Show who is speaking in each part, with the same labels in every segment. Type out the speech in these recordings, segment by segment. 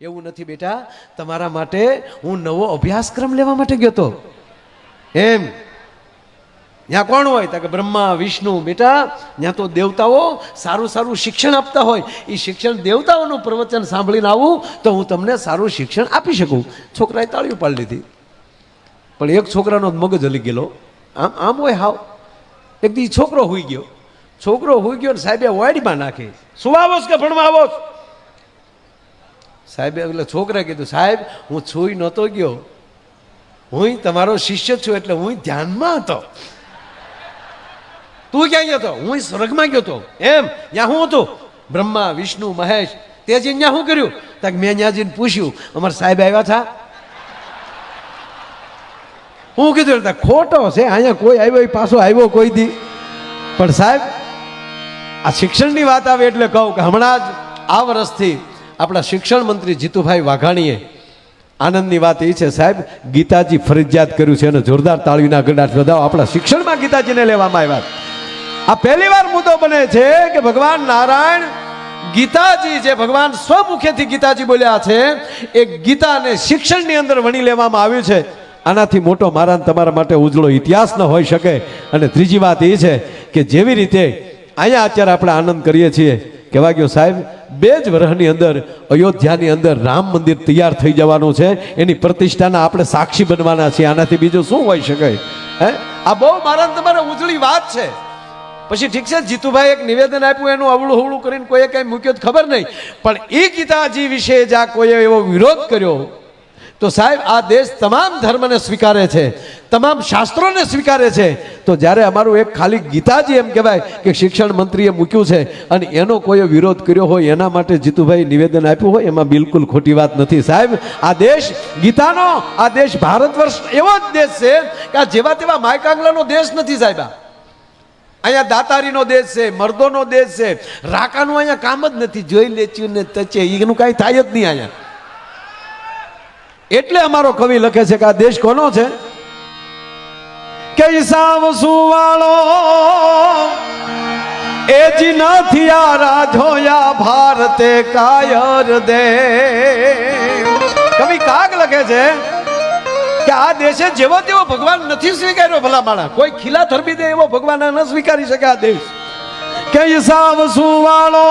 Speaker 1: એવું નથી બેટા, તમારા માટે હું નવો અભ્યાસક્રમ લેવા માટે ગયો તો. એમ ત્યાં કોણ હોય તો કે બ્રહ્મા વિષ્ણુ. બેટા ત્યાં તો દેવતાઓ સારું સારું શિક્ષણ આપતા હોય. એ શિક્ષણ દેવતાઓનું પ્રવચન સાંભળીને આવું તો હું તમને સારું શિક્ષણ આપી શકું. છોકરાએ તાળીઓ પાડી લીધી, પણ એક છોકરાનો મગજ હલી ગયેલો. આમ આમ હોય હાવ. એક દી છોકરો હોઈ ગયો. છોકરો હોઈ ગયો ને સાહેબે વાડીમાં નાખી. શું આવો કે ભણવા આવો? સાહેબે એટલે છોકરાએ કીધું, સાહેબ હું છુઈ નહોતો ગયો, હું તમારો શિષ્ય છું, એટલે હું ધ્યાનમાં હતો. તું ક્યાં ગયો હતો? હું સ્વર્ગમાં ગયો હતો. એમ ત્યાં હું હતું? બ્રહ્મા વિષ્ણુ મહેશ. તે જઈને ત્યાં શું કર્યું? તક મેં ત્યાં જઈને પૂછ્યું, અમારા સાહેબ આવ્યા હતા? હું કીધું ખોટો છે, અહીંયા કોઈ આવ્યો પાછો આવ્યો કોઈ દી. પણ સાહેબ આ શિક્ષણની વાત આવે એટલે કહું કે હમણાં જ આ વર્ષથી આપણા શિક્ષણ મંત્રી જીતુભાઈ વાઘાણીએ આનંદની વાત એ છે સાહેબ, ગીતાજી ફરજિયાત કર્યું છે અને જોરદાર તાળીના ગડાટ વધાવો. આપણા શિક્ષણમાં ગીતાજીને લેવામાં આવ્યા. આ પહેલી વાર મુદ્દો બને છે કે ભગવાન નારાયણ ગીતાજી જે ભગવાન સ્વમુખેથી ગીતાજી બોલ્યા છે એ ગીતાને શિક્ષણની અંદર વણી લેવામાં આવ્યું છે. આનાથી મોટો મારા તમારા માટે ઉજળો ઇતિહાસ ન હોઈ શકે. અને ત્રીજી વાત એ છે કે જેવી રીતે અહીંયા અત્યારે આપણે આનંદ કરીએ છીએ, કહેવા ગયો સાહેબ 2 જ વર્ષની અંદર અયોધ્યાની અંદર રામ મંદિર તૈયાર થઈ જવાનું છે. એની પ્રતિષ્ઠાના આપણે સાક્ષી બનવાના છીએ. આનાથી બીજું શું હોઈ શકે? હે, આ બહુ મારા તમારે ઉજળી વાત છે. પછી ઠીક છે, જીતુભાઈ એક નિવેદન આપ્યું, એનું અવળું હવળું કરીને કોઈએ કઈ મૂક્યો ખબર નહીં, પણ એ ગીતાજી વિશે જ્યાં કોઈએ એવો વિરોધ કર્યો તો સાહેબ આ દેશ તમામ ધર્મને સ્વીકારે છે, તમામ શાસ્ત્રોને સ્વીકારે છે. તો જ્યારે અમારું એક ખાલી ગીતાજી એમ કહેવાય કે શિક્ષણ મંત્રીએ મૂક્યું છે અને એનો કોઈ વિરોધ કર્યો હોય એના માટે જીતુભાઈ નિવેદન આપ્યું હોય, એમાં બિલકુલ ખોટી વાત નથી સાહેબ. આ દેશ ગીતાનો, આ દેશ ભારત વર્ષ એવો જ દેશ છે કે આ જેવા તેવા માયકાંગલાનો દેશ નથી સાહેબ. અહીંયા દાતારીનો દેશ છે, મર્દોનો દેશ છે. રાકાનું અહીંયા કામ જ નથી. જોઈ લેચ્યું ને તચે એનું કાંઈ થાય જ નહીં અહીંયા. એટલે અમારો કવિ લખે છે કે આ દેશ કોનો છે? કે ઈસાવ સુવાળો એ જ નથી આ રાધોયા ભારતે કાયર દે. કવિ કાગ લખે છે કે આ દેશે જેવો તેવો ભગવાન નથી સ્વીકાર્યો. ભલા માણા કોઈ ખીલા ધરબી દે એવો ભગવાન ન સ્વીકારી શકે આ દેશ. કે ઈસાવ સુવાળો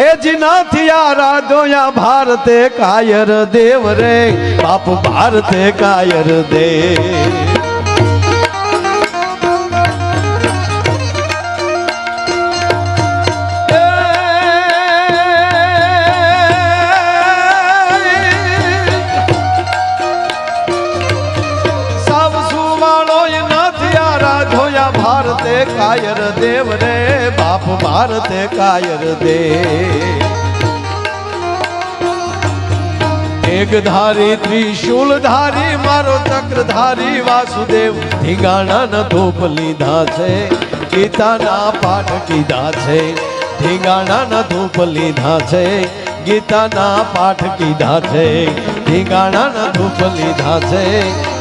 Speaker 1: એ જ નથી આ રાધોયા ભારતે કાયર દેવ રે, બાપ ભારતે કાયર દે. સાવ સુવાળો એ નથી આ રાધોયા ભારતે કાયર દેવ રે, બાપ ભારતે કાયર દે. મેઘધારી ત્રિશૂલધારી મારો ચક્રધારી વાસુદેવ, ધીંગાણા ન ધૂપ લીધા છે, ગીતાના પાઠ કીધા છે. ધીંગાણા ન ધૂપ લીધા છે, ગીતાના પાઠ કીધા છે. ધીંગાણા ન ધૂપ લીધા છે,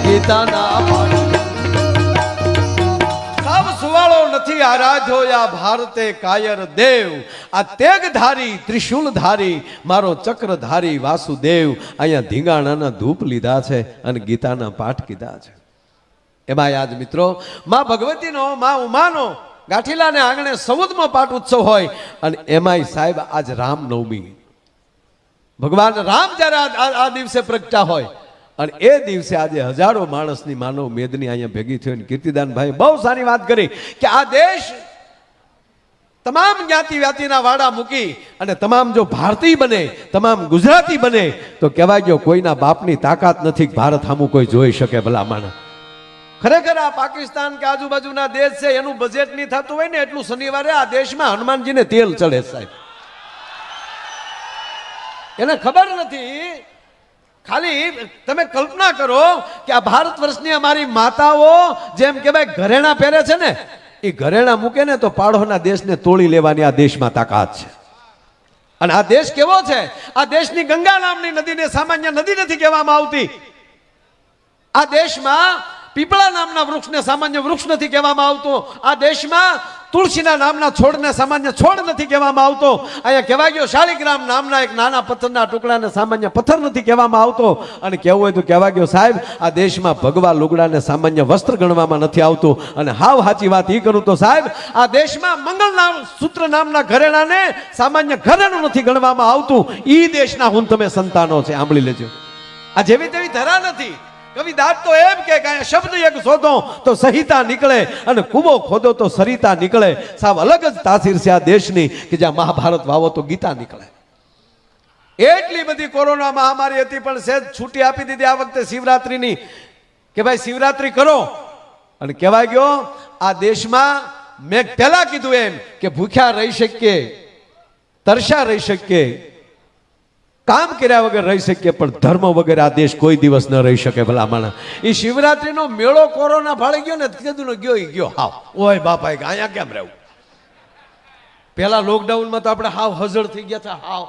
Speaker 1: ગીતાના પાઠ. નથી આરાધ્યોયા ભારતે કાયર દેવ. આ તેગધારી ત્રિશૂલધારી મારો ચક્રધારી વાસુદેવ અહીંયા ધીંગાણાના ધૂપ લીધા છે અને ગીતાના પાઠ કીધા છે. એમાં આજ મિત્રો માં ભગવતીનો, માં ઉમાનો ગાંઠીલાને આંગણે 14મો પાઠ ઉત્સવ હોય અને એમાંય સાહેબ આજ રામનવમી. ભગવાન રામ જ્યારે આ દિવસે પ્રગટા હોય અને એ દિવસે આજે હજારો માણસની માનવ મેદની અહીંયા ભેગી થઈ. કીર્તિદાનભાઈ બહુ સારી વાત કરી કે આ દેશ તમામ જ્ઞાતિ વ્યાતિના વાડા મૂકી અને તમામ જો ભારતીય બને, તમામ ગુજરાતી બને તો કહેવાય ગયો કોઈના બાપની તાકાત નથી ભારત સામું કોઈ જોઈ શકે. ભલા માણસ ખરેખર આ પાકિસ્તાન કે આજુબાજુના દેશ છે એનું બજેટ નહીં થતું હોય ને એટલું શનિવારે આ દેશમાં હનુમાનજીને તેલ ચડે સાહેબ. એને ખબર નથી. ખાલી તમે કલ્પના કરો કે આ ભારત વર્ષની અમારી માતાઓ જેમ કહેવાય ઘરેણા પહેરે છે ને, એ ઘરેણા મૂકે ને તો પાડોના દેશને તોડી લેવાની આ દેશમાં તાકાત છે. અને આ દેશ કેવો છે? આ દેશની ગંગા નામની નદીને સામાન્ય નદી નથી કહેવામાં આવતી. આ દેશમાં પીપળા નામના વૃક્ષને સામાન્ય વૃક્ષ નથી કહેવામાં આવતું. આ દેશમાં તુલસીના નામના છોડને સામાન્ય છોડ નથી કહેવામાં આવતો. અહીંયા કહેવાય ગયો શાલિગ્રામ નામના એક નાના પથ્થરના ટુકડાને સામાન્ય પથ્થર નથી કહેવામાં આવતો. અને કહેવું હોય તો કહેવા ગયો સાહેબ આ દેશમાં ભગવા લુગડાને સામાન્ય વસ્ત્ર ગણવામાં નથી આવતું. અને હાવ સાચી વાત એ કરું તો સાહેબ આ દેશમાં મંગળ નામ સૂત્ર નામના ઘરેણાને સામાન્ય ઘરેણું નથી ગણવામાં આવતું. ઈ દેશના હું તમે સંતાનો છે, સાંભળી લેજો. આ જેવી તેવી ધરા નથી. કવિ દાદ તો એમ કે શબ્દ એક શોધો તો સહિતા નીકળે અને કૂવો ખોદો તો સરિતા નીકળે. સાવ અલગ જ તાસીર છે આ દેશની કે જ્યાં મહાભારત વાવો તો ગીતા નીકળે. એટલી બધી કોરોના મહામારી હતી પણ સહેજ છૂટી આપી દીધી આ વખતે શિવરાત્રીની કે ભાઈ શિવરાત્રી કરો. અને કહેવાય ગયો આ દેશમાં મેં પહેલા કીધું એમ કે ભૂખ્યા રહી શકીએ, તરસ્યા રહી શકીએ, કામ કર્યા વગર રહી શકીએ, પણ ધર્મ વગર આ દેશ કોઈ દિવસ ન રહી શકે. ભલા માણા એ શિવરાત્રીનો મેળો કોરોના ભાળી ગયો ને કીધું ગયો હાવ ઓય બાપા અહીંયા કેમ રહેવું. પેલા લોકડાઉનમાં તો આપણે હાવ હજળ થઈ ગયા હતા. હાવ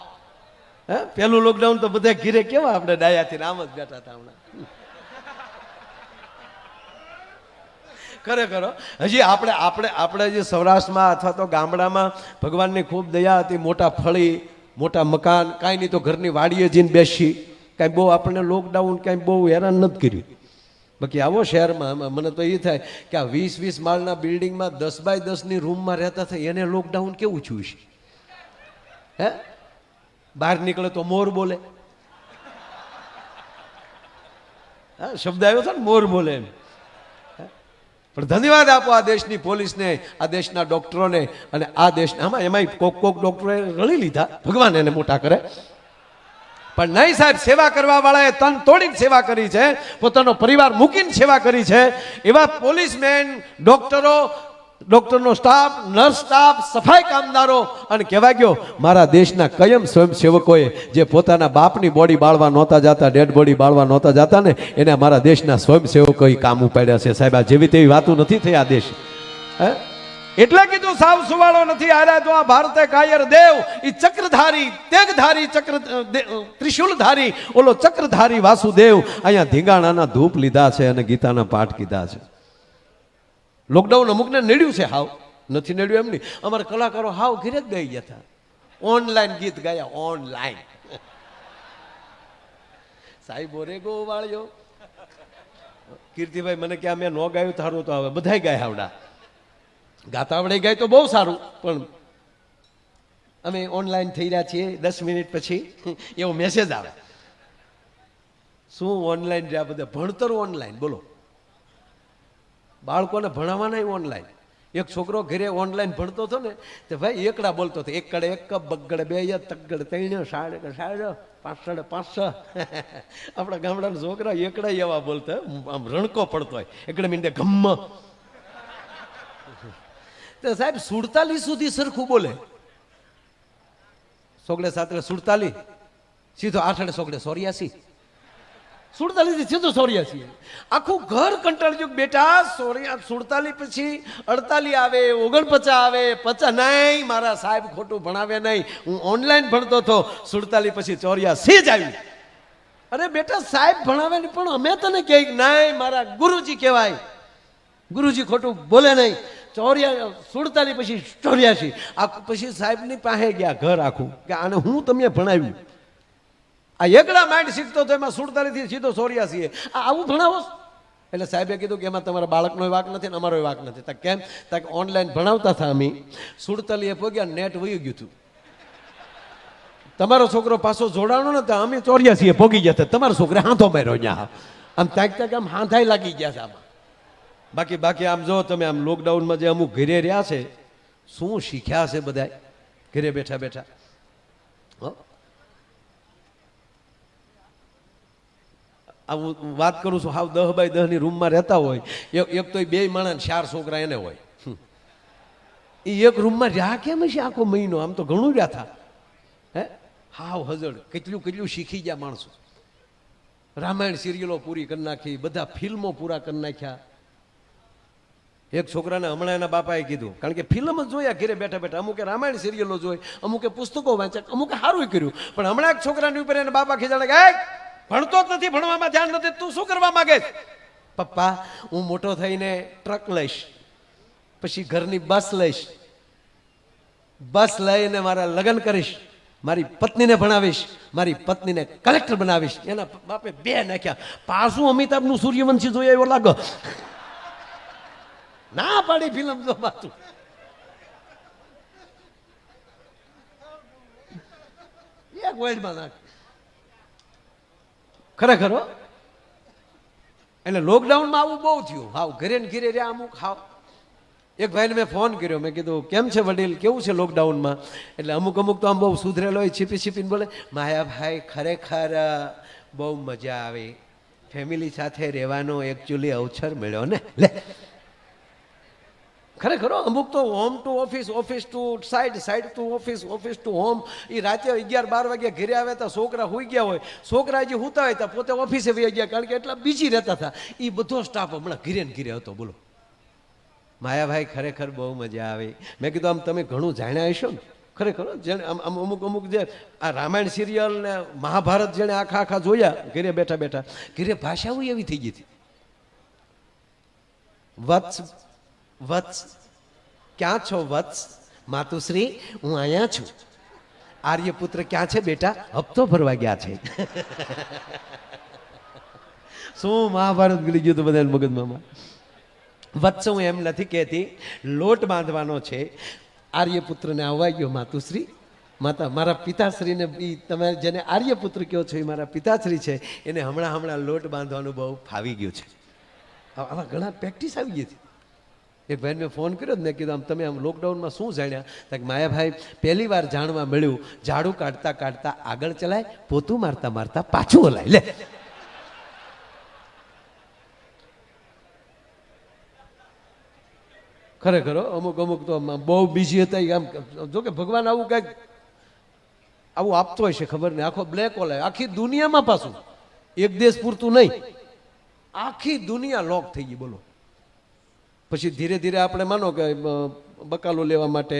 Speaker 1: પેલું લોકડાઉન તો બધા ઘીરે કેવા આપણે ડાયાથી આમ જ બેઠા હતા. હમણાં ખરેખર હજી આપણે જે સૌરાષ્ટ્રમાં અથવા તો ગામડામાં ભગવાનની ખૂબ દયા હતી. મોટા ફળી, મોટા મકાન, કાંઈ નહીં તો ઘરની વાડીએ જઈને બેસી, કાંઈ બહુ આપણને લોકડાઉન કાંઈ બહુ હેરાન નથી કર્યું. બાકી આવો શહેરમાં મને તો એ થાય કે આ 20-20 માળના બિલ્ડિંગમાં 10 બાય 10ની રૂમમાં રહેતા થાય એને લોકડાઉન કેવું થયું છે? હે બહાર નીકળે તો મોર બોલે. હા શબ્દ આવ્યો છે ને મોર બોલે એમ. પણ ધન્યવાદ આપો આ દેશની પોલીસને, આ દેશના ડોક્ટરોને અને આ દેશના આમાં એમાંય કોક ડોક્ટરોએ રળી લીધા, ભગવાન એને મોટા કરે. પણ નહીં સાહેબ, સેવા કરવા વાળાએ તન તોડીને સેવા કરી છે, પોતાનો પરિવાર મૂકીને સેવા કરી છે. એવા પોલીસમેન, ડોક્ટરનો સ્ટાફ, નર્સ સ્ટાફ, સફાઈ કામદારો અને કહેવાય ગયો મારા દેશના કયમ સ્વયંસેવકોએ જે પોતાના બાપની બોડી બાળવા નહોતા જતા, ડેડ બોડી બાળવા નહોતા જતા ને એને મારા દેશના સ્વયંસેવકોએ કામ ઉપાડ્યા છે. સાહેબ આ જેવી તેવી વાતો નથી થઈ આ દેશ. હે એટલે કીધું સાવ સુવાળો નથી આર્યા તો આ ભારતે કાયર દેવ ઈ ચક્રધારી, તેગધારી, ત્રિશુલધારી, ઓલો ચક્રધારી વાસુદેવ અહીંયા ધીંગાણાના ધૂપ લીધા છે અને ગીતાના પાઠ કીધા છે. લોકડાઉન અમુકને નડ્યું છે, હાવ નથી નડ્યું એમ નહીં. અમારા કલાકારો હાવ ઘરે જ ગઈ ગયા હતા, ઓનલાઈન ગીત ગાયા, ઓનલાઈન. સાહેબ ઓરે ગો વાળ્યો કીર્તિભાઈ મને કે મેં નો ગાયું તારું તો હવે બધાય ગાય આવડા ગાતા આવડે ગાય તો બહુ સારું, પણ અમે ઓનલાઈન થઈ રહ્યા છીએ 10 મિનિટ પછી એવો મેસેજ આવે. શું ઓનલાઈન રહ્યા બધા? ભણતર ઓનલાઈન. બોલો, બાળકોને ભણાવવાના ઓનલાઈન. એક છોકરો ઘરે ઓનલાઈન ભણતો હતો ને તો ભાઈ એકડા બોલતો હતો, એકડે એક, બગડે બે, તગડે 3, સાડે 5, 5. આપણા ગામડાના છોકરા એકડા એવા બોલતા, આમ રણકો પડતો હોય, એકડે મિનિટે ગમ્મ. તો સાહેબ 47 સુધી સરખું બોલે. સોગડે 7 47, સીધો 8 સોગડે 84, 47 સીધું 84. આખું ઘર કંટાળ્યું બેટા 47 પછી 48 આવે, 49 આવે, 50. નહીં મારા સાહેબ ખોટું ભણાવે નહીં, હું ઓનલાઈન ભણતો હતો, 47 પછી 84 જ આવ્યું. અરે બેટા સાહેબ ભણાવે નહીં પણ અમે તને કહે નહીં મારા ગુરુજી કહેવાય, ગુરુજી ખોટું બોલે નહીં. 47 પછી 84 આખું પછી સાહેબની પાસે ગયા ઘર આખું કે આને હું તમને ભણાવ્યું. આ એકલા માઇન્ડ શીખતો તો એમાં 47 થી સીધો 84. આવું ભણાવો? એટલે સાહેબે કીધું કે એમાં તમારા બાળકનો વાક નથી ને અમારો વાક નથી. કેમ? ઓનલાઈન ભણાવતા હતા અમે, 47 પગ્યા, નેટ વયું ગયું હતું. તમારો છોકરો પાછો જોડાણો ને તો અમે 84 પોગી ગયા હતા, તમારો છોકરા હાથો માર્યો ત્યાં આમ તાક આમ હાથાઈ લાગી ગયા છે આમાં. બાકી આમ જો તમે આમ લોકડાઉનમાં જે અમુક ઘરે રહ્યા છે, શું શીખ્યા છે બધા ઘરે બેઠા બેઠા. હું વાત કરું છું, હાવ 10 બાય 10ની રૂમમાં રહેતા હોય, એક તો 2 માણસ 4 છોકરા એને હોય, એ એક રૂમમાં રહ્યા કેમ છે આખો મહિનો? આમ તો ઘણું રહ્યા હતા. હે હાવ હજળ કેટલું શીખી ગયા માણસો. રામાયણ સિરિયલો પૂરી કરી નાખી, બધા ફિલ્મો પૂરા કરી નાખ્યા. એક છોકરાને હમણાં એના બાપાએ કીધું, કારણ કે ફિલ્મ જ જોયા ઘરે બેઠા બેઠા, અમુકે રામાયણ સિરિયલો જોઈ, અમુકે પુસ્તકો વાંચ્યા, અમુકે સારું કર્યું. પણ હમણાં એક છોકરાની ઉપર એના બાપા ખીજાડે કે ભણતો જ નથી, ભણવામાં ધ્યાન નથી, તું શું કરવા માંગે? પપ્પા હું મોટો થઈને ટ્રક લઈશ. પછી ઘરની બસ લઈશ, બસ લઈને મારા લગ્ન કરીશ, મારી પત્નીને ભણાવીશ, મારી પત્નીને કલેક્ટર બનાવીશ. એના બાપે 2 નાખ્યા. પાછું અમિતાભનું સૂર્યવંશી જોયા એવો લાગો, ના પાડી ફિલ્મ જો પાછું. એક વર્લ્ડમાં નાખ ખરેખર. એટલે લોકડાઉનમાં આવું બહુ થયું. હાવ ઘરે ને ઘરે રહ્યા અમુક. હાવ એક ભાઈને મેં ફોન કર્યો, મેં કીધું કેમ છે વડીલ, કેવું છે લોકડાઉનમાં? એટલે અમુક તો આમ બહુ સુધરેલો હોય, છીપી છીપીને બોલે, માયાભાઈ ખરેખર બહુ મજા આવી, ફેમિલી સાથે રહેવાનો એકચ્યુઅલી અવસર મળ્યો ને. લે ખરેખર અમુક તો home to office, office to side, side to office, office to home. એ રાતે 11-12 વાગ્યા ઘરે આવે તો છોકરા સુઈ ગયા હોય, છોકરા હજી સૂતા હોય તો પોતે ઓફિસે વહી ગયા, કારણ કે એટલા બીજી રહેતા હતા. એ બધો સ્ટાફ હમણાં ઘરે ને ઘરે હતો. બોલો માયાભાઈ ખરેખર બહુ મજા આવી. મેં કીધું આમ તમે ઘણું જાણ્યા હશો ને ખરેખર. જેને આમ અમુક જે આ રામાયણ સિરિયલ ને મહાભારત જેને આખા જોયા ઘરે બેઠા બેઠા, ઘરે ભાષાઓ એવી થઈ ગઈ હતી. વત્સ વત્સ ક્યાં છો વત્સ? માતુશ્રી હું અહીંયા છું. આર્યપુત્ર ક્યાં છે બેટા? હપ્તો ભરવા ગયા છે. શું મહાભારત ગળી ગયું તો બધા મગજમાં. વત્સ હું એમ નથી કહેતી, લોટ બાંધવાનો છે. આર્યપુત્રને આવવા ગયો માતુશ્રી. માતા મારા પિતાશ્રીને, તમે જેને આર્યપુત્ર કહો છો એ મારા પિતાશ્રી છે, એને હમણાં લોટ બાંધવાનું બહુ ફાવી ગયું છે. આવા ઘણા પ્રેક્ટિસ આવી ગઈ હતી. એક ભાઈને મેં ફોન કર્યો, મેં કીધું આમ તમે આમ લોકડાઉનમાં શું જાણ્યા? તો માયાભાઈ પહેલી વાર જાણવા મળ્યું, ઝાડુ કાઢતા કાઢતા આગળ ચલાય, પોતું મારતા મારતા પાછું હલાય. લે ખરેખર અમુક તો બહુ બીજી હતા. આમ જો કે ભગવાન આવું કંઈક આવું આપતો હોય છે, ખબર નહીં. આખો બ્લેક હોલ આખી દુનિયામાં, પાછું એક દેશ પૂરતું નહીં, આખી દુનિયા લોક થઈ ગઈ. બોલો પછી ધીરે ધીરે આપણે માનો કે બકાલો લેવા માટે,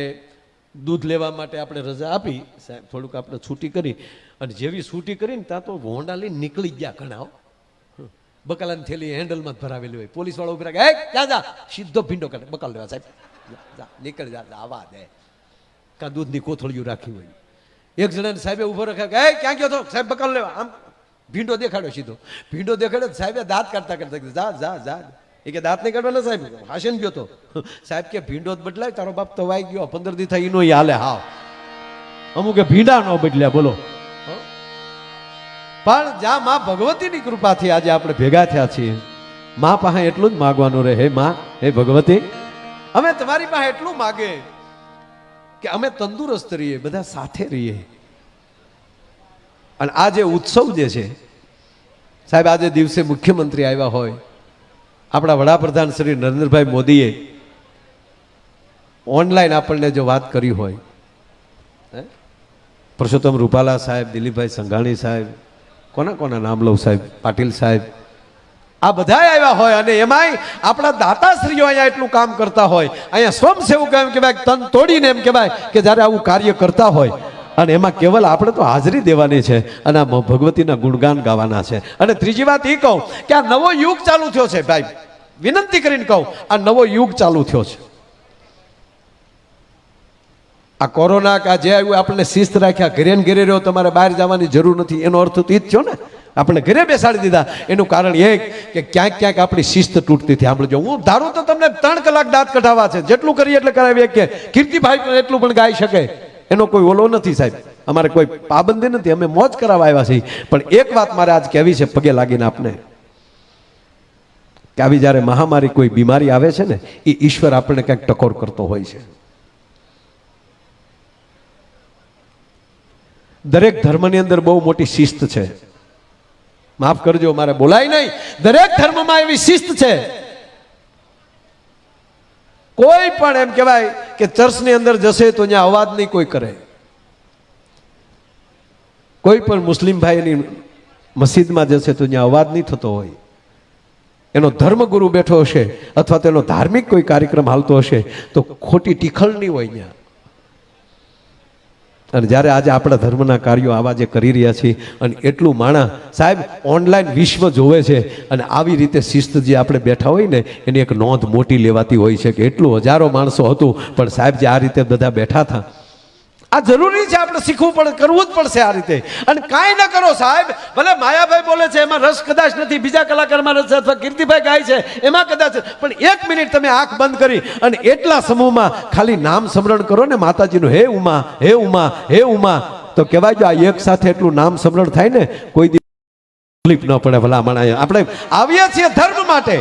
Speaker 1: દૂધ લેવા માટે આપણે રજા આપી, સાહેબ થોડુંક આપણે છૂટી કરી, અને જેવી છૂટી કરીને ત્યાં તો હોન્ડા લઈને નીકળી ગયા ઘણા. બકાલાની થેલી હેન્ડલમાં જ ભરાવેલી હોય, પોલીસ વાળા ઉભી રાખે, ક્યાં જા? સીધો ભીંડો કાઢે, બકાલ લેવા સાહેબ, જા નીકળી જા, આવા દે. કાં દૂધની કોથળીઓ રાખી હોય. એક જણાને સાહેબે ઉભો રાખે, ક્યાં ગયો તો? સાહેબ બકાલ લેવા. આમ ભીંડો દેખાડ્યો, સીધો ભીંડો દેખાડ્યો. સાહેબે દાંત કાઢતા કાઢતા જા જા જા. એ કે દાંત નહીં કાઢવાના સાહેબ, હાશન ગયો તો. સાહેબ કે ભીંડો જ બદલાય, તારો બાપ તો વાઈ ગયો, 15 દી થાય એનો હાલે. હાવ અમુકે ભીંડા ન બદલ્યા. બોલો પણ જ્યાં માં ભગવતીની કૃપાથી આજે આપણે ભેગા થયા છીએ, માં પાસે એટલું જ માગવાનું રહે, હે માં, હે ભગવતી, અમે તમારી પાસે એટલું માગે કે અમે તંદુરસ્ત રહીએ, બધા સાથે રહીએ. અને આ જે ઉત્સવ જે છે સાહેબ, આજે દિવસે મુખ્યમંત્રી આવ્યા હોય, આપણા વડાપ્રધાન શ્રી નરેન્દ્રભાઈ મોદીએ ઓનલાઈન આપણને જો વાત કરી હોય, પરસોત્તમ રૂપાલા સાહેબ, દિલીપભાઈ સંઘાણી સાહેબ, કોના નામ લઉં સાહેબ, પાટીલ સાહેબ, આ બધા આવ્યા હોય, અને એમાંય આપણા દાતાશ્રીઓ અહીંયા એટલું કામ કરતા હોય, અહીંયા સ્વયંસેવક એમ કહેવાય, તન તોડીને એમ કહેવાય કે જ્યારે આવું કાર્ય કરતા હોય, અને એમાં કેવલ આપણે તો હાજરી દેવાની છે અને આ ભગવતીના ગુણગાન ગાવાના છે. અને ત્રીજી વાત એ કહું કે આ નવો યુગ ચાલુ થયો છે ભાઈ, વિનંતી કરીને કહું, આ નવો યુગ ચાલુ થયો છે. આ કોરોના કા જે આવ્યું, આપણને શિસ્ત રાખ્યા, ઘરે ને ઘરે રહ્યો, તમારે બહાર જવાની જરૂર નથી, એનો અર્થ તો એ જ થયો ને. આપણે ઘરે બેસાડી દીધા, એનું કારણ એ કે ક્યાંક આપણી શિસ્ત તૂટતી હતી. આપણે જો હું ધારું તો તમને 3 કલાક દાંત કઢાવવા છે, જેટલું કરીએ એટલે કરાવીએ, કે કીર્તિભાઈ પણ એટલું પણ ગાઈ શકે, એનો કોઈ ઓલો નથી સાહેબ. અમારે કોઈ પાબંદી નથી, અમે મોજ કરાવવા આવ્યા છીએ. પણ એક વાત મારે આજ કહેવી છે પગે લાગીને આપને, કે આવી જ્યારે મહામારી, કોઈ બીમારી આવે છે ને, એ ઈશ્વર આપણને કંઈક ટકોર કરતો હોય છે. દરેક ધર્મની અંદર બહુ મોટી શિસ્ત છે, માફ કરજો મારે બોલાય નહીં, દરેક ધર્મમાં એવી શિસ્ત છે. કોઈ પણ એમ કહેવાય કે ચર્ચની અંદર જશે તો ત્યાં અવાજ નહીં કોઈ કરે. કોઈ પણ મુસ્લિમ ભાઈની મસ્જિદમાં જશે તો ત્યાં અવાજ નહીં થતો હોય. એનો ધર્મગુરુ બેઠો હશે અથવા તેનો ધાર્મિક કોઈ કાર્યક્રમ હાલતો હશે તો ખોટી ટીખળ નહીં હોય ત્યાં. અને જ્યારે આજે આપણા ધર્મના કાર્યો આવા જે કરી રહ્યા છીએ અને એટલું માણા સાહેબ ઓનલાઈન વિશ્વ જોવે છે અને આવી રીતે શિસ્ત જે આપણે બેઠા હોય ને એની એક નોંધ મોટી લેવાતી હોય છે કે એટલું હજારો માણસો હતું પણ સાહેબ જે આ રીતે બધા બેઠા હતા આ જરૂરી છે, આપણે શીખવું પડે, કરવું જ પડશે આ રીતે. અને કાંઈ ન કરો સાહેબ, ભલે માયાભાઈ બોલે છે એમાં રસ કદાચ નથી, બીજા કલાકારમાં રસ અથવા કીર્તિભાઈ ગાય છે એમાં કદાચ, પણ એક મિનિટ તમે આંખ બંધ કરી અને એટલા સમૂહમાં ખાલી નામ સ્મરણ કરો ને માતાજીનું, હે ઉમા હે ઉમા હે ઉમા, તો કહેવાય જો આ એક સાથે એટલું નામ સ્મરણ થાય ને કોઈ દી તકલીફ ન પડે. ભલા માણા આપણે આવીએ છીએ ધર્મ માટે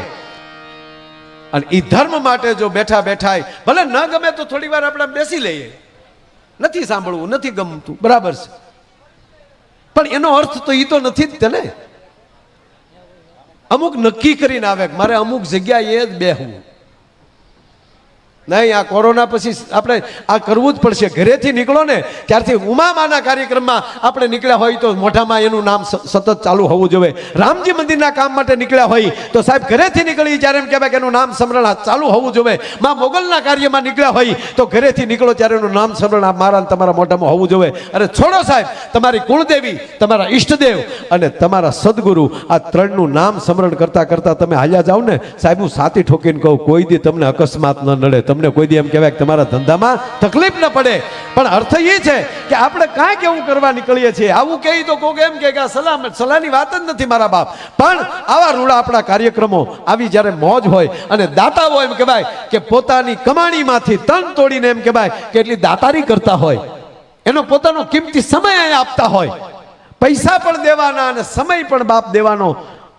Speaker 1: અને એ ધર્મ માટે જો બેઠા બેઠા ભલે ન ગમે તો થોડી વાર આપણે બેસી લઈએ, નથી સાંભળવું, નથી ગમતું, બરાબર છે, પણ એનો અર્થ તો એ તો નથી જ તેને. અમુક નક્કી કરીને આવે મારે અમુક જગ્યાએ જ બેહવું નહીં. આ કોરોના પછી આપણે આ કરવું જ પડશે. ઘરેથી નીકળો ને ત્યારથી ઉમામાના કાર્યક્રમમાં આપણે નીકળ્યા હોય તો મોઢામાં એનું નામ સતત ચાલુ હોવું જોઈએ. રામજી મંદિરના કામ માટે નીકળ્યા હોય તો સાહેબ ઘરેથી નીકળી જ્યારે એમ કહેવાય કે એનું નામ સ્મરણ ચાલુ હોવું જોઈએ. માં મોગલના કાર્યમાં નીકળ્યા હોય તો ઘરેથી નીકળો ત્યારે એનું નામ સ્મરણ મારા તમારા મોઢામાં હોવું જોઈએ. અરે છોડો સાહેબ, તમારી કુળદેવી, તમારા ઈષ્ટદેવ અને તમારા સદગુરુ, આ ત્રણનું નામ સ્મરણ કરતા કરતા તમે હાલ્યા જાઓ ને સાહેબ, હું સાતી ઠોકીને કહું કોઈ દી તમને અકસ્માત ન નડે, તમને કોઈ દી એમ કહેવાય કે તમારા ધંધામાં તકલીફ ન પડે. પણ અર્થ એ છે કે આપણે કાંઈક એવું કરવા નીકળીએ છીએ. આવું કહી તો કોક એમ કે સલાહની વાત જ નથી મારા બાપ, પણ આવા રૂડા આપણા કાર્યક્રમો આવી જ્યારે મોજ હોય અને દાતાઓ એમ કહેવાય કે પોતાની કમાણીમાંથી તન તોડીને એમ કહેવાય કે એટલી દાતારી કરતા હોય, એનો પોતાનો કિંમતી સમય અહીંયા આપતા હોય, પૈસા પણ દેવાના અને સમય પણ બાપ દેવાનો,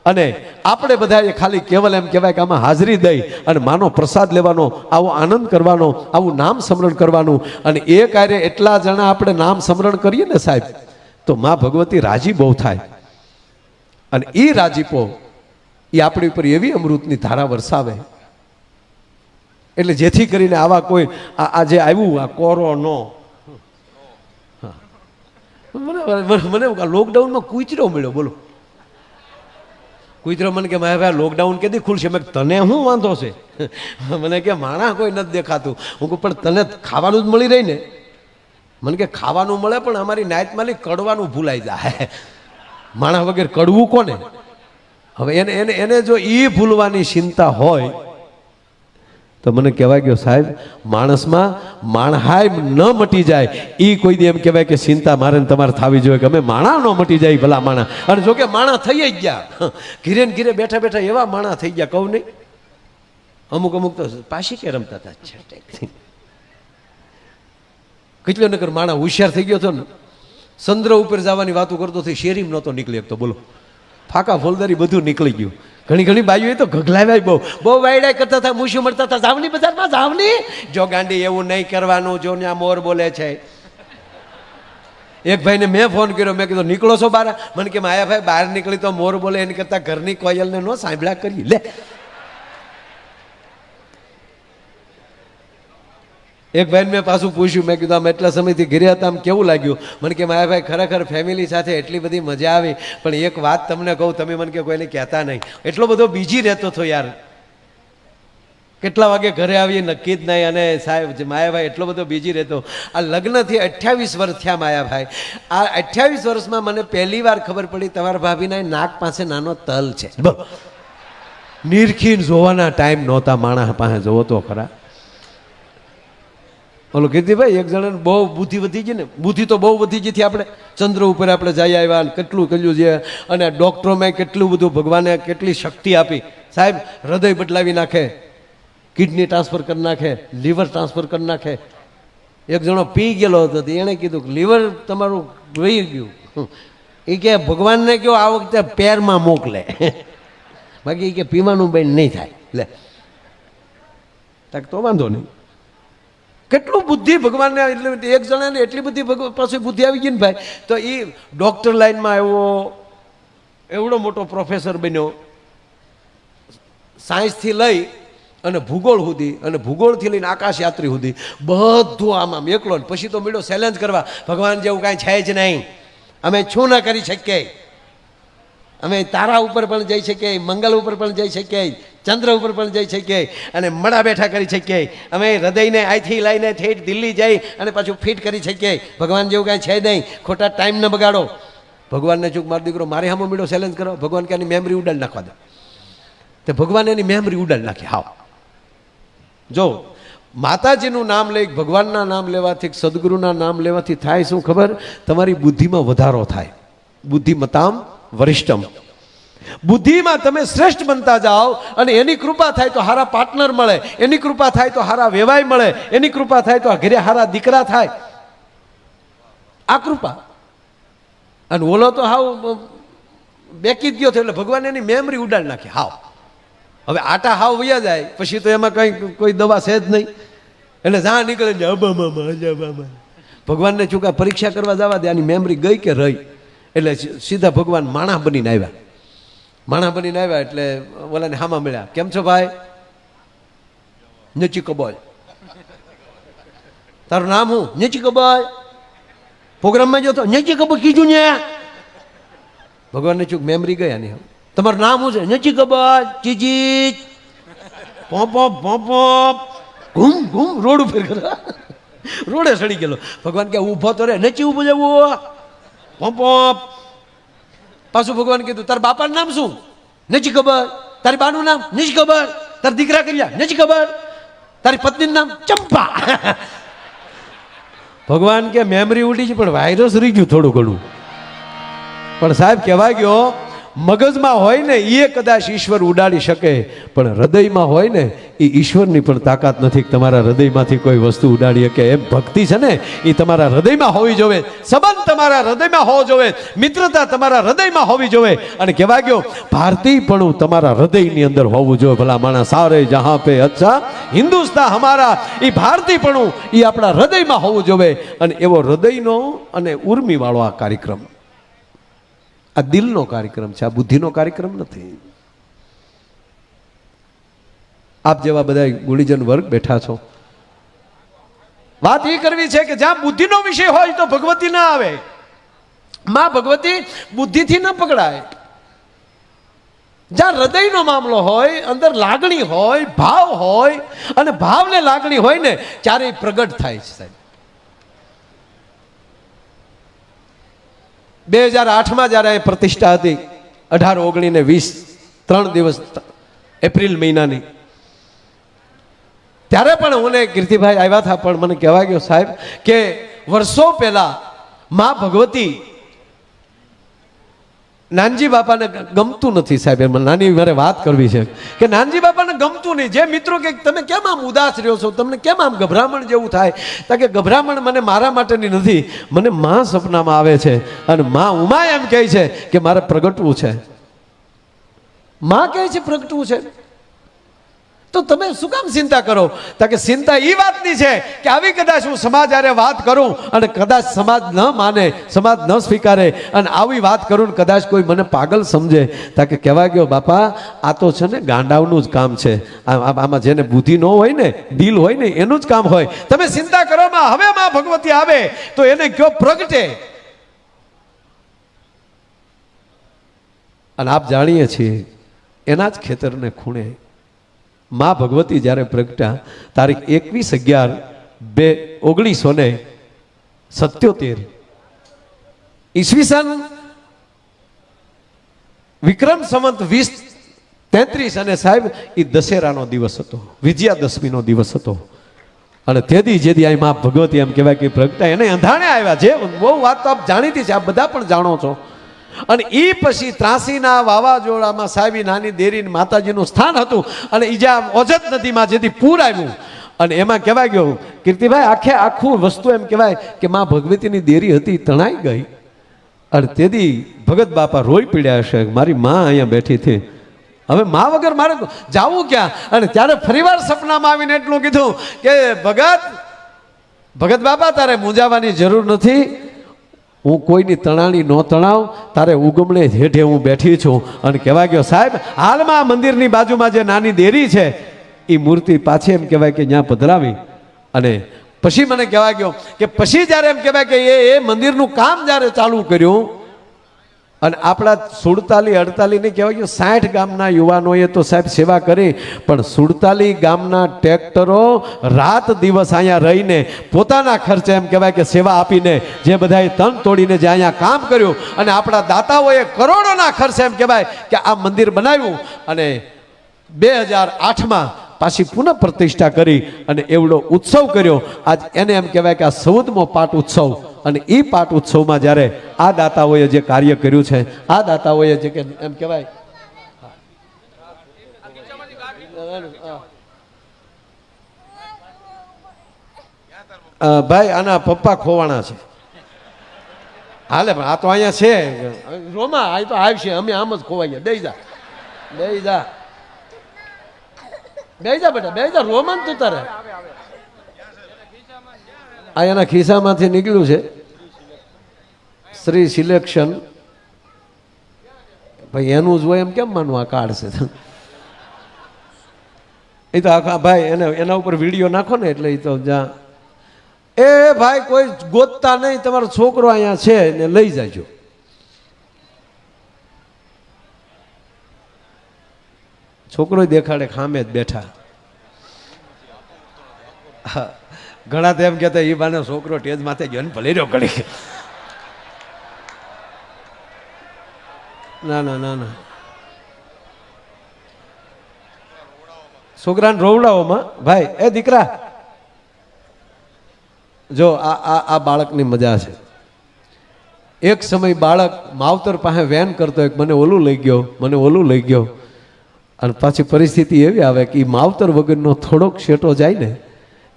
Speaker 1: અને આપણે બધાએ ખાલી કેવલ એમ કહેવાય કે આમાં હાજરી દઈ અને માનો પ્રસાદ લેવાનો, આવો આનંદ કરવાનો, આવું નામ સ્મરણ કરવાનું. અને એ કાર્ય એટલા જણા આપણે નામ સ્મરણ કરીએ ને સાહેબ તો માં ભગવતી રાજી બહુ થાય. અને એ રાજીપો એ આપણી ઉપર એવી અમૃતની ધારા વરસાવે એટલે જેથી કરીને આવા કોઈ આ જે આવ્યું આ કોરોનો, મને લોકડાઉનમાં કૂતરો મળ્યો, બોલો કૂતરો મને કે મારે ભાઈ લોકડાઉન કેદી ખુલશે? મેં તને શું વાંધો છે? મને કે માણા કોઈ નથી દેખાતું. હું કહું પણ તને ખાવાનું જ મળી રહી ને? મને કે ખાવાનું મળે પણ અમારી નાયતમાં કડવાનું ભૂલાઈ જાય. માણા વગર કડવું કોને? હવે એને જો એ ભૂલવાની ચિંતા હોય તો મને કહેવાય ગયો સાહેબ, માણસમાં માણહાય ન મટી જાય એ કોઈ દી એમ કહેવાય કે ચિંતા મારે તમારે થવી જોઈએ કે અમે માણા ન મટી જાય ભલા માણા. અને જો કે માણા થઈ જ ગયા, ઘીરે ને ઘીરે બેઠા બેઠા એવા માણા થઈ ગયા કહું નહીં. અમુક તો પાછી કે રમતા હતા, કેટલો નકર માણા હોશિયાર થઈ ગયો હતો ને, ચંદ્ર ઉપર જવાની વાતો કરતો થઈ, શેરીમાં નહોતો નીકળી શકતો, બોલો ફાકા ફોલદારી બધું નીકળી ગયું. ઘણી બાઈઓ તો ગગલાવ્યા બહુ વાયડા કરતા હતા, મૂછું મળતા હતા, જાવની બજારમાં જાવની, જો ગાંડી એવું નહીં કરવાનું, જો ત્યાં મોર બોલે છે. એક ભાઈને મેં ફોન કર્યો, મેં કીધું નીકળો છો બહાર? મને કે માયા ભાઈ બહાર નીકળી તો મોર બોલે એની કરતા ઘરની કોયલને નો સાંભળ્યા કરી લે. એક ભાઈને મેં પાછું પૂછ્યું, મેં કીધું આમ એટલા સમયથી ઘરે હતા, આમ કેવું લાગ્યું? મને કે માયા ભાઈ ખરેખર ફેમિલી સાથે એટલી બધી મજા આવી, પણ એક વાત તમને કહું, તમે મને કે કોઈને કહેતા નહીં, એટલો બધો બીજી રહેતો હતો યાર, કેટલા વાગે ઘરે આવીએ નક્કી જ નહીં. અને સાહેબ માયાભાઈ એટલો બધો બીજી રહેતો. આ લગ્નથી 28 વર્ષ થયા માયાભાઈ, આ 28 વર્ષમાં મને પહેલી વાર ખબર પડી તમારા ભાભીના નાક પાસે નાનો તલ છે. નિરખીને જોવાના ટાઈમ નહોતા માણસ પાસે, જોવો તો ખરા. બોલો કીર્તિભાઈ, એક જણાને બહુ બુદ્ધિ વધી ગઈ ને, બુદ્ધિ તો બહુ વધી ગઈ હતી. આપણે ચંદ્ર ઉપર આપણે જઈ આવ્યા, કેટલું કર્યું છે, અને ડૉક્ટરોમાં કેટલું બધું ભગવાને કેટલી શક્તિ આપી સાહેબ. હૃદય બદલાવી નાખે, કિડની ટ્રાન્સફર કરી નાખે, લીવર ટ્રાન્સફર કરી નાખે. એક જણો પી ગયેલો હતો, એણે કીધું કે લીવર તમારું વહી ગયું, એ કે ભગવાનને કહો આ વખતે પેરમાં મોકલે, બાકી કે પીવાનું બેન નહીં થાય. લે તો વાંધો નહીં. કેટલું બુદ્ધિ ભગવાનને, એટલે એક જણાને એટલી બધી પાસે બુદ્ધિ આવી ગઈ ને ભાઈ, તો એ ડૉક્ટર લાઈનમાં આવ્યો, એવડો મોટો પ્રોફેસર બન્યો, સાયન્સથી લઈ અને ભૂગોળ સુધી, અને ભૂગોળથી લઈને આકાશ યાત્રી સુધી બધું આમ એકલો. પછી તો મળ્યો ચેલેન્જ કરવા, ભગવાન જેવું કાંઈ છે જ નહીં, અમે શું ના કરી શકીએ. અમે તારા ઉપર પણ જઈ શકીએ, મંગળ ઉપર પણ જઈ શકીએ, ચંદ્ર ઉપર પણ જઈ શકીએ અને મડા બેઠા કરી શકીએ. અમે હૃદયને અહીંથી લઈને ઠેઠ દિલ્હી જઈ અને પાછું ફિટ કરી શકીએ. ભગવાન જેવું કાંઈ છે નહીં. ખોટા ટાઈમ ન બગાડો. ભગવાનને ચૂક મારો દીકરો મારી સામે મીડો ચેલેન્જ કરો, ભગવાન કે એની મેમરી ઉડાડ નાખવા દે. તો ભગવાન એની મેમરી ઉડાડ નાખી. હાવ જો માતાજીનું નામ લઈ, ભગવાનના નામ લેવાથી, સદગુરુના નામ લેવાથી થાય શું ખબર? તમારી બુદ્ધિમાં વધારો થાય. બુદ્ધિમતામ વરિષ્ઠમ. બુદ્ધિમાં તમે શ્રેષ્ઠ બનતા જાઓ અને એની કૃપા થાય તો હારા પાર્ટનર મળે, એની કૃપા થાય તો હારા વેવાય મળે, એની કૃપા થાય તો ઘરે હારા દીકરા થાય. આ કૃપા. અને ઓલો તો હાવ બેકી જ ગયો થયો એટલે ભગવાન એની મેમરી ઉડાડી નાખી. હાવ હવે આટા હાવ વયા જાય પછી તો એમાં કઈ કોઈ દવા છે જ નહીં. એટલે જ્યાં નીકળે ભગવાનને ચૂકા પરીક્ષા કરવા જવા દે, આની મેમરી ગઈ કે રહી. એટલે સીધા ભગવાન માણસ બનીને આવ્યા. માણસ બનીને આવ્યા એટલે ઓલાને હામાં મળ્યા. કેમ છો ભાઈ? નચી કબોય. તારું નામ હું? નચી કબોય. પ્રોગ્રામમાં જો તો નચી કબોય કીધું ને. ભગવાનને ચૂક મેમરી ગયા નહીં. તમારું નામ શું છે? નચી કબોય. ચીજી પોપ પોપ ઘૂમ ઘૂમ રોડ ઉપર ગયા. રોડે સડી ગયેલો. ભગવાન કે ઊભો તો રે. નચી ઊભો જવું. પોપ પાછું ભગવાન કીધું તારા બાપાનું નામ શું? નથી ખબર. તારી બાનું નામ નથી ખબર. તારા દીકરા કર્યા નથી ખબર. તારી પત્નીનું નામ ચંપા. ભગવાન કે મેમરી ઉડી છે પણ વાયરસ રહી ગયું થોડું ઘણું. પણ સાહેબ કહેવાય ગયો મગજમાં હોય ને એ કદાચ ઈશ્વર ઉડાડી શકે, પણ હૃદયમાં હોય ને એ ઈશ્વરની પણ તાકાત નથી તમારા હૃદયમાંથી કોઈ વસ્તુ ઉડાડી શકે. એમ ભક્તિ છે ને એ તમારા હૃદયમાં હોવી જોઈએ, સંબંધ તમારા હૃદયમાં હોવો જોઈએ, મિત્રતા તમારા હૃદયમાં હોવી જોઈએ. અને કહેવાય ગયો ભારતીયપણું તમારા હૃદયની અંદર હોવું જોઈએ. ભલા માણસ સારે જહાં પે અચ્છા હિન્દુસ્તાન હમારા, એ ભારતીયપણું એ આપણા હૃદયમાં હોવું જોઈએ. અને એવો હૃદયનો અને ઉર્મિવાળો આ કાર્યક્રમ, આ દિલનો કાર્યક્રમ છે, આ બુદ્ધિનો કાર્યક્રમ નથી. આપ જેવા બધા ગુણીજન વર્ગ બેઠા છો. વાત એ કરવી છે કે જ્યાં બુદ્ધિનો વિષય હોય તો ભગવતી ના આવે. માં ભગવતી બુદ્ધિથી ન પકડાય. જ્યાં હૃદયનો મામલો હોય, અંદર લાગણી હોય, ભાવ હોય, અને ભાવને લાગણી હોય ને ત્યારે પ્રગટ થાય છે. સાહેબ 2008માં જ્યારે પ્રતિષ્ઠા હતી 18, 19 ને 20 3 દિવસ એપ્રિલ મહિનાની, ત્યારે પણ મને કીર્તિભાઈ આવ્યા હતા. પણ મને કહેવા ગયો સાહેબ કે વર્ષો પહેલા માં ભગવતી નાનજી બાપાને ગમતું નથી. સાહેબ એમ નાની મારે વાત કરવી છે કે નાનજી બાપાને ગમતું નહીં. જે મિત્રો કે તમે કેમ આમ ઉદાસ રહ્યો છો, તમને કેમ આમ ગભરામણ જેવું થાય? કારણ કે ગભરામણ મને મારા માટેની નથી, મને માં સપનામાં આવે છે અને માં ઉમા એમ કહે છે કે મારે પ્રગટવું છે. માં કહે છે પ્રગટવું છે તો તમે શું કામ ચિંતા કરો? કારણ કે ચિંતા એ વાતની છે કે આવી કદાચ હું સમાજ હારે વાત કરું અને કદાચ સમાજ ન માને, સમાજ ન સ્વીકારે, અને આવી વાત કરું ને કદાચ કોઈ મને પાગલ સમજે, કારણ કે કહેવા ગયો બાપા આ તો છે ને ગાંડાઓનું જ કામ છે. આમાં જેને બુદ્ધિ ન હોય ને, દિલ હોય ને, એનું જ કામ હોય. તમે ચિંતા કરો માં. હવે માં ભગવતી આવે તો એને કયો પ્રગટે. અને આપ જાણીએ છીએ એના જ ખેતરને ખૂણે માં ભગવતી જ્યારે પ્રગટ્યા તારીખ 21/11/1977 ઈસવીસન વિક્રમ સંવત 2033, અને સાહેબ એ દશેરાનો દિવસ હતો, વિજયાદશમીનો દિવસ હતો. અને તેથી જેથી અહીં માં ભગવતી એમ કહેવાય કે પ્રગટ્યા એને અંધાણે આવ્યા. જે બહુ વાત તો આપ જાણીતી છે, આપ બધા પણ જાણો છો. અને એ પછી 83ના વાવાઝોડામાં સાહેબ નાની દેરી માતાજીનું સ્થાન હતું. અને એ જ્યાં ઓજત નદીમાં જેથી પૂર આવ્યું અને એમાં કહેવાય ગયો કીર્તિભાઈ આખું વસ્તુ એમ કહેવાય કે માં ભગવતીની દેરી હતી તણાઈ ગઈ. અને તેથી ભગત બાપા રોઈ પીડ્યા હશે, મારી માં અહીંયા બેઠી હતી, હવે માં વગર મારે જાવું ક્યાં? અને ત્યારે ફરીવાર સપનામાં આવીને એટલું કીધું કે ભગત બાપા તારે મૂંઝાવાની જરૂર નથી, હું કોઈની તણાણી ન તણાવ, તારે ઉગમણે હેઠે હું બેઠી છું. અને કહેવાય ગયો સાહેબ હાલમાં મંદિરની બાજુમાં જે નાની દેરી છે એ મૂર્તિ પાછી એમ કહેવાય કે ત્યાં પધરાવી. અને પછી મને કહેવાય ગયો કે પછી જ્યારે એમ કહેવાય કે એ મંદિરનું કામ જ્યારે ચાલુ કર્યું અને આપણા 47-48 નહીં કહેવાય કે 60 ગામના યુવાનોએ તો સાહેબ સેવા કરી, પણ 47 ગામના ટ્રેક્ટરો રાત દિવસ અહીંયા રહીને પોતાના ખર્ચે એમ કહેવાય કે સેવા આપીને જે બધાએ તન તોડીને જે અહીંયા કામ કર્યું, અને આપણા દાતાઓએ કરોડોના ખર્ચે એમ કહેવાય કે આ મંદિર બનાવ્યું, અને 2008માં પાછી પુનઃ પ્રતિષ્ઠા કરી અને એવડો ઉત્સવ કર્યો. આજ એને એમ કહેવાય કે આ 14મો પાટ ઉત્સવ. અને એ પાટ ઉત્સવમાં જ્યારે આ દાતાઓએ જે કાર્ય કર્યું છે, આ દાતાઓએ જે કે એમ કહેવાય ભાઈ આના પપ્પા ખોવાણા છે. હાલે પણ આ તો અહીંયા છે રોમા, આ તો આવશે, અમે આમ જ ખોવાઈ ગયા. બેસી જા, બેસી જા, બેસી જા બેટા, બેસી જા. રોમન તું તારે આ એના ખિસ્સામાંથી નીકળ્યું છે શ્રી સિલેક્શન. ભાઈ એનું જ હોય એમ કેમ માનવું? આ કાર્ડ છે એ તો આખા ભાઈ એને એના ઉપર વિડીયો નાખો ને એટલે એ તો જ્યાં એ ભાઈ કોઈ ગોતતા નહીં, તમારો છોકરો અહીંયા છે ને લઈ જાજો. છોકરો દેખાડે ખામે જ બેઠા. ઘણા તો એમ કહેતા એ બાને છોકરો ટેજ માથે ગયો ને ભલે રહ્યો ઘડી. ના ના ના ના, છોકરાને રોવડાઓમાં ભાઈ એ દીકરા જો આ બાળકની મજા છે. એક સમય બાળક માવતર પાસે વેન કરતો એક મને ઓલું લઈ ગયો, મને ઓલું લઈ ગયો, અને પાછી પરિસ્થિતિ એવી આવે કે માવતર વગરનો થોડોક શેટો જાય ને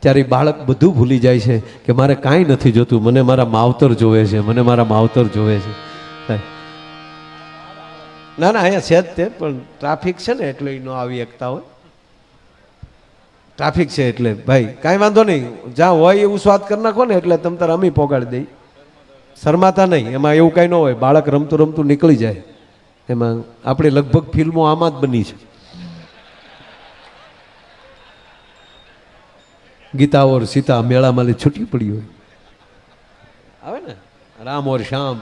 Speaker 1: ત્યારે બાળક બધું ભૂલી જાય છે કે મારે કાંઈ નથી જોતું, મને મારા માવતર જોવે છે, મને મારા માવતર જોવે છે. ના ના અહીંયા છે જ તે, પણ ટ્રાફિક છે ને એટલે ન આવી એકતા હોય. ટ્રાફિક છે એટલે ભાઈ કાંઈ વાંધો નહીં, જ્યાં હોય એવું સ્વાદ કરી નાખો ને એટલે તમ તાર અમી પોગાડી દઈ. શરમાતા નહીં, એમાં એવું કાંઈ ન હોય. બાળક રમતું રમતું નીકળી જાય. એમાં આપણી લગભગ ફિલ્મો આમાં જ બની છે. ગીતા ઓર સીતા મેળામાં છૂટી પડી હોય આવે ને, રામ ઓર શ્યામ.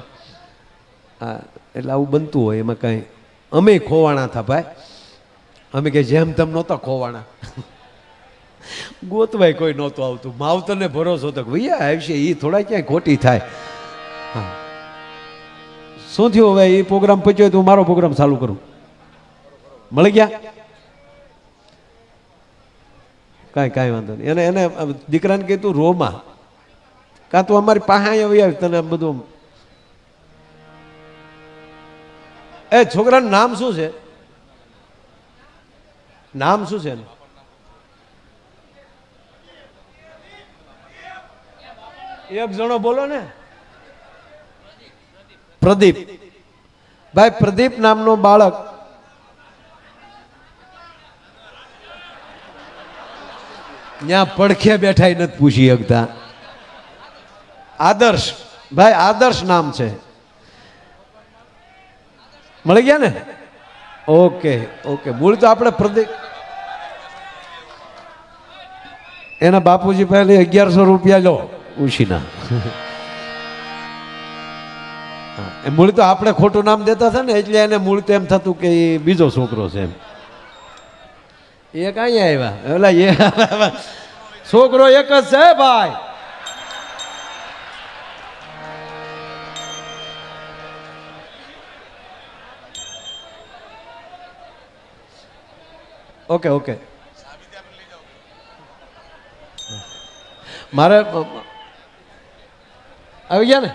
Speaker 1: હા એટલે આવું બનતું હોય. એમાં કાંઈ અમે ખોવાણા થા ભાઈ, અમે કે જેમ તેમ નહોતા ખોવાણા. ગોતવાય કોઈ નહોતું આવતું. માવતરને ભરોસો તો ભૈયા આવશે, એ થોડા ક્યાંય ખોટી થાય. હા શું થયું હવે? એ પ્રોગ્રામ પચ્યો તો મારો પ્રોગ્રામ ચાલુ કરું. મળી ગયા? કાંઈ વાંધો નહીં. એને દીકરાને કહે તું રોમાં, કાં તું અમારી પાસે આવી આવે તને બધું. એ છોકરાનું નામ શું છે? નામ શું છે? એક જણો બોલો ને. પ્રદીપ. ભાઈ પ્રદીપ નામનો બાળક ત્યાં પડખે બેઠા નથી પૂછી શકતા. આદર્શ. ભાઈ આદર્શ નામ છે. મળી ગયા ને? Okay okay. મૂળ તો આપણે પ્રદીપ એના બાપુજી પહેલે 1100 રૂપિયા લો ઉશીના. મૂળ તો આપણે ખોટું નામ દેતા હતા ને એટલે એને મૂળ તો એમ થતું કે એ બીજો છોકરો છે એમ. એ કઈ આવ્યા ઓલા એ છોકરો એક જ છે ભાઈ. Okay okay. મારે આવી ગયા ને?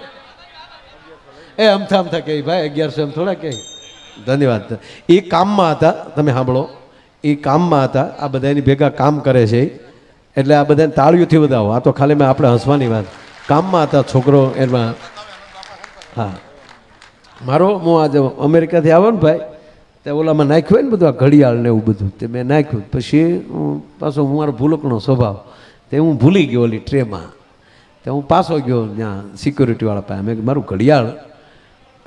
Speaker 1: એ અમથા અમથા કે ભાઈ 1100 એમ થોડા કે. ધન્યવાદ. એ કામમાં હતા, તમે સાંભળો, એ કામમાં હતા. આ બધા એની ભેગા કામ કરે છે એટલે આ બધાને તાળીઓથી વધાવો. આ તો ખાલી મેં આપણે હસવાની વાત. કામમાં હતા છોકરો એમાં. હા મારો હું આજે અમેરિકાથી આવ્યો ને ભાઈ, તે ઓલામાં નાખ્યું હોય ને બધું આ ઘડિયાળ ને એવું બધું, તે મેં નાખ્યું. પછી હું પાછો મારો ભૂલકનો સ્વભાવ, તે હું ભૂલી ગયો ઓલી ટ્રેમાં. તે હું પાછો ગયો ત્યાં સિક્યોરિટીવાળા પાસે. મેં મારું ઘડિયાળ,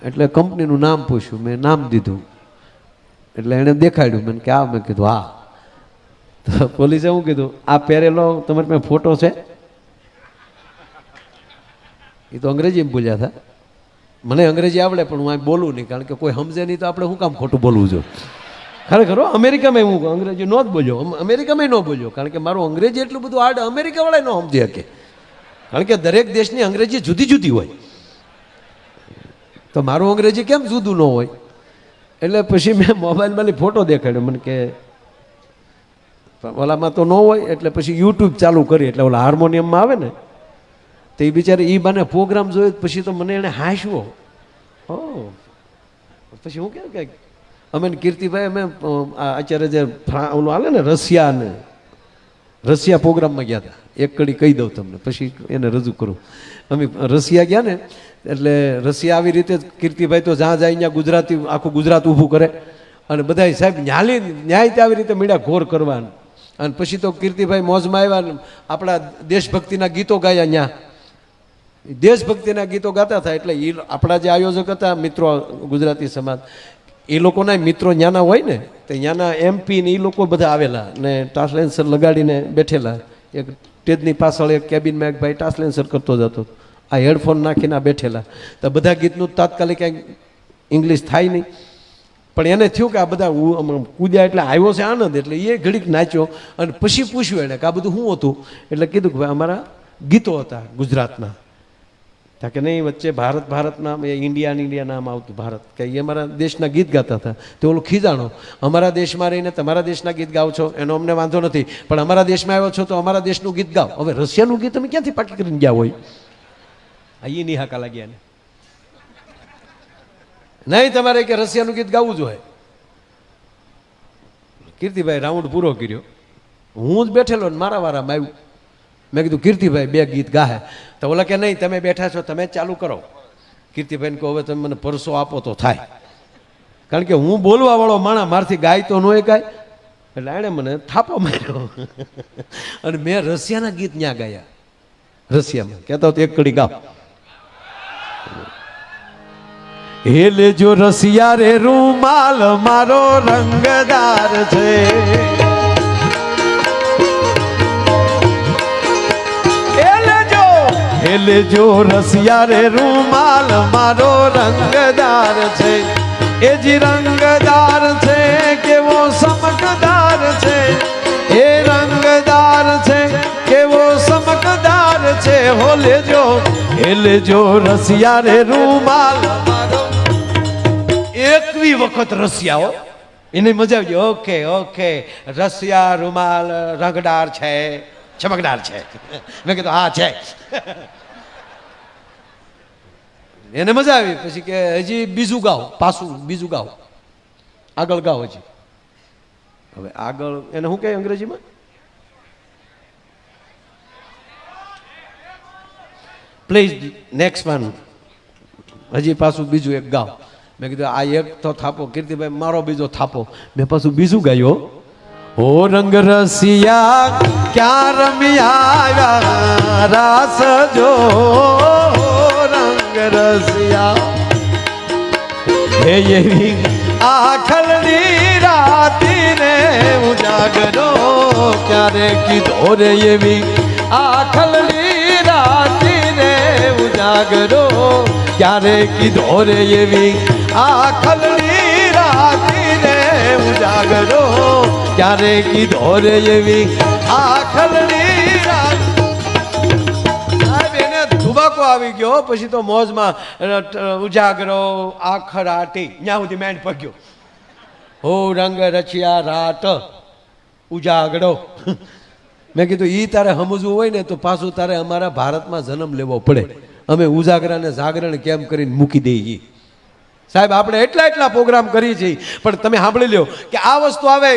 Speaker 1: એટલે કંપનીનું નામ પૂછ્યું, મેં નામ દીધું. એટલે એણે દેખાડ્યું. મેં કે આ, મેં કીધું હા. તો પોલીસે શું કીધું, આ પહેરેલો તમારી પાસે ફોટો છે? એ તો અંગ્રેજીમાં બોલ્યા હતા. મને અંગ્રેજી આવડે પણ હું અહીં બોલું નહીં, કારણ કે કોઈ સમજે નહીં તો આપણે શું કામ ખોટું બોલવું જોઈએ. ખરેખર અમેરિકામાં હું અંગ્રેજી નો જ બોલ્યો, અમેરિકામાં ન બોલ્યો, કારણ કે મારું અંગ્રેજી એટલું બધું હાર્ડ અમેરિકાવાળા ન સમજી શકે, કારણ કે દરેક દેશની અંગ્રેજી જુદી જુદી હોય. તો મારું અંગ્રેજી કેમ જુદું ન હોય? એટલે પછી મેં મોબાઈલમાં ફોટો દેખાડ્યો, મને કે ઓલામાં તો ન હોય, એટલે પછી યુટ્યુબ ચાલુ કરી, એટલે ઓલા હાર્મોનિયમમાં આવે ને તો એ બિચારે એ બાને પ્રોગ્રામ જોયો, પછી તો મને એને હાંસવો. પછી હું કેમ કે અમે કીર્તિભાઈ અમે અત્યારે જે ઓલું હાલે ને રશિયા પ્રોગ્રામમાં ગયા હતા. એક કડી કહી દઉં તમને, પછી એને રજૂ કરું. અમે રશિયા ગયા ને, એટલે રશિયા આવી રીતે કીર્તિભાઈ તો જ્યાં જાય ત્યાં ગુજરાતી આખું ગુજરાત ઊભું કરે, અને બધા સાહેબ ન્યાય આવી રીતે મીડિયા ઘોર કરવાનું. અને પછી તો કીર્તિભાઈ મોજમાં આવ્યા, આપણા દેશભક્તિના ગીતો ગાયા. ત્યાં દેશભક્તિના ગીતો ગાતા હતા. એટલે એ આપણા જે આયોજક હતા મિત્રો ગુજરાતી સમાજ, એ લોકોના મિત્રો ત્યાંના હોય ને, તો ત્યાંના MP ને એ લોકો બધા આવેલા ને ટ્રાન્સલેન્સર લગાડીને બેઠેલા. એક સ્ટેજની પાછળ એક કેબિનમાં એક ભાઈ ટ્રાન્સલેન્સર કરતો જતો, આ હેડફોન નાખીને બેઠેલા. તો બધા ગીતનું તાત્કાલિક કંઈક ઇંગ્લિશ થાય નહીં, પણ એને થયું કે આ બધા કૂદ્યા એટલે આવ્યો છે આનંદ, એટલે એ ઘડીક નાચ્યો. અને પછી પૂછ્યું એને કે આ બધું શું હતું? એટલે કીધું કે ભાઈ અમારા ગીતો હતા ગુજરાતના. કે નહીં, વચ્ચે ભારત નામ, એ ઇન્ડિયા નામ આવતું ભારત, કે એ અમારા દેશના ગીત ગાતા હતા. તો ઓલું ખીજાણો, અમારા દેશમાં રહીને તમારા દેશના ગીત ગાઓ છો એનો અમને વાંધો નથી, પણ અમારા દેશમાં આવ્યો છો તો અમારા દેશનું ગીત ગાઓ. હવે રશિયાનું ગીત તમે ક્યાંથી પાકી કરીને ગયા હોય? એ નહીં હાકા લાગ્યા ને, નહીં તમારે કે રશિયાનું ગીત ગાવું જોઈએ. કીર્તિભાઈ રાઉન્ડ પૂરો કર્યો, હું જ બેઠેલો ને મારા વારામાં આવ્યું. મેં કીધું કીર્તિભાઈ 2 ગીત ગાહે. તો ઓલા કે નહીં, તમે બેઠા છો, તમે ચાલુ કરો. કીર્તિભાઈને કહો હવે તમે મને પરસો આપો તો થાય, કારણ કે હું બોલવા વાળો માણા, મારથી ગાય તો ન ગાય. એટલે એણે મને થાપો માર્યો અને મેં રશિયાના ગીત ત્યાં ગાયા. રશિયામાં કહેતા તો એક કડી ગાવ. હે લેજો રશિયા રે રૂમાલ મારો રંગદાર છે, લેજો રશિયા રે રૂમાલ મારો રંગદાર છે. એ જી રંગદાર છે, કેવો સમકદાર છે, એ રંગદાર છે, કેવો સમકદાર છે. હો લેજો, એ લેજો રશિયા રે રૂમાલ મારો. 21 વખત રશિયા હો, એને મજા આવી. ઓકે ઓકે, રશિયા રૂમાલ રંગદાર છે, ચમકદાર છે. મેં કીધું હા છે. એને મજા આવી. પછી કે હજી બીજું ગાઓ, પાછું બીજું ગાઓ, આગળ ગાઓ હજી. હવે આગળ એને શું કહે અંગ્રેજીમાં? Please next one. હજી પાછું બીજું એક ગાઓ. મેં કીધું આ એક તો થાપો. કીર્તિભાઈ મારો બીજો થાપો. મેં પાછું બીજું ગાયો. ઓ રંગ રસિયા ક્યાં રમ્યા રાસ જો, રંગ રસિયા હે એવી આખલની રાતી ને ઉજાગરો ક્યારે કીધો રે, એવી આખલની રાતી ને ઉજાગરો ક્યારે કીધો રે, એવી આખલની રાતી ને ઉજાગરો ક્યારે કીધો રે, એવી આખલની રાત. સાહેબ એને ધુબાકો આવી ગયો. પછી તો મોજમાં ઉજાગરો આખરાટી ત્યાં સુધી મેન્ડ પગ્યો. હો રંગ રચિયા રાત ઉજાગરો. મેં કીધું ઈ તારે સમજવું હોય ને તો પાછું તારે અમારા ભારતમાં જન્મ લેવો પડે. અમે ઉજાગરાને જાગરણ કેમ કરીને મૂકી દઈએ. સાહેબ આપણે એટલા પ્રોગ્રામ કરીએ છીએ, પણ તમે સાંભળી લો કે આ વસ્તુ આવે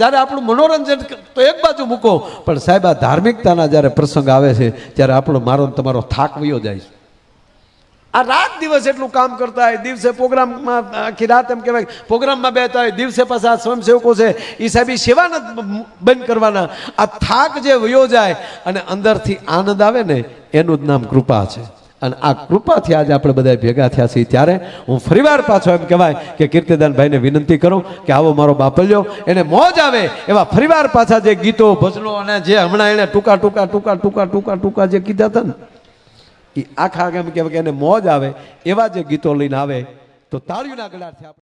Speaker 1: જ્યારે આપણું મનોરંજન તો એક બાજુ મૂકો, પણ સાહેબ આ ધાર્મિકતાના જ્યારે પ્રસંગ આવે છે ત્યારે આપણો મારો તમારો થાક વયો જાય છે. આ રાત દિવસ એટલું કામ કરતા હોય, દિવસે પ્રોગ્રામમાં આખી રાત એમ કહેવાય પ્રોગ્રામમાં બેઠા હોય, દિવસે પાછા સ્વયંસેવકો છે એ સાહેબ એ સેવા નથી બંધ કરવાના. આ થાક જે વયો જાય અને અંદરથી આનંદ આવે ને એનું જ નામ કૃપા છે. અને આ કૃપાથી આજે આપણે બધા ભેગા થયા છીએ. ત્યારે હું ફરીવાર પાછો એમ કહેવાય કે કીર્તિદાનભાઈને વિનંતી કરું કે આવો મારો બાપલ્યો, એને મોજ આવે એવા ફરીવાર પાછા જે ગીતો ભજનો અને જે હમણાં એને ટૂંકા જે કીધા હતા ને એ આખા એમ કહેવાય કે એને મોજ આવે એવા જે ગીતો લઈને આવે તો તાળીઓના ગળાથી આપણે